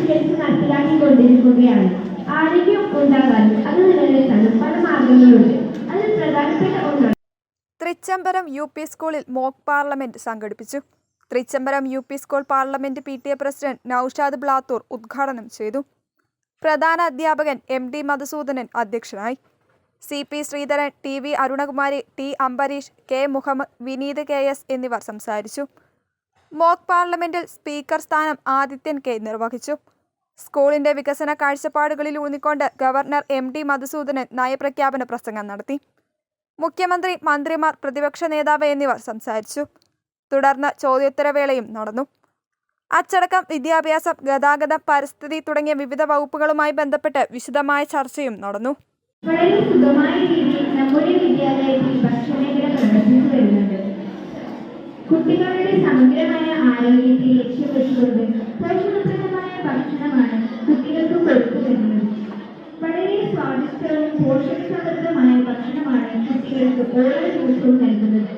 പരിഷ്കരിച്ച് നടപ്പിലാക്കിക്കൊണ്ടിരിക്കുകയാണ്. ആരോഗ്യം ഉണ്ടാകാനും അത് നിലനിർത്താനും പല മാർഗങ്ങളുണ്ട്. അതിൽ പ്രധാനപ്പെട്ട ഒന്നാണ് തൃച്ചംബരം യു.പി. സ്കൂളിൽ മോക്ക് പാർലമെന്റ് സംഘടിപ്പിച്ചു. Thrichambaram UP. School parliament PTA president Naushad Blathur ഉദ്ഘാടനം ചെയ്തു. പ്രധാന അധ്യാപകൻ MD മധുസൂദനൻ അധ്യക്ഷനായി. CP Sreedharan, TV Arunakumari, T Ambareesh, K Muhammad, Vineeth KS എന്നിവർ സംസാരിച്ചു. മോക്ക് പാർലമെന്റിൽ സ്പീക്കർ സ്ഥാനം ആദിത്യൻ K നിർവഹിച്ചു. സ്കൂളിന്റെ വികസന കാഴ്ചപ്പാടുകളിൽ ഊന്നിക്കൊണ്ട് ഗവർണർ MD മധുസൂദനൻ നയപ്രഖ്യാപന പ്രസംഗം നടത്തി. മുഖ്യമന്ത്രി, മന്ത്രിമാർ, പ്രതിപക്ഷ നേതാവ് എന്നിവർ സംസാരിച്ചു. തുടർന്ന് ചോദ്യോത്തരവേളയും നടന്നു. അച്ചടക്കം, വിദ്യാഭ്യാസം, ഗതാഗതം, പരിസ്ഥിതി തുടങ്ങിയ വിവിധ വകുപ്പുകളുമായി ബന്ധപ്പെട്ട് വിശദമായ ചർച്ചയും നടന്നു. വളരെ സുഗമമായ രീതിയിൽ നമ്മുടെ വിദ്യാലയത്തിൽ ഭക്ഷണമേഖല പ്രവർത്തിച്ചു വരുന്നുണ്ട്. കുട്ടികളുടെ സമഗ്രമായ ആരോഗ്യത്തെ ലക്ഷ്യം വെച്ചുകൊണ്ട് പോഷകപ്രദമായ ഭക്ഷണമാണ് കുട്ടികൾക്ക് കൊടുത്തു വരുന്നത്. വളരെ സ്വാദിഷ്ടവും പോഷകസമൃദ്ധമായ ഭക്ഷണമാണ് കുട്ടികൾക്ക് ഓരോ ദിവസവും നൽകുന്നത്.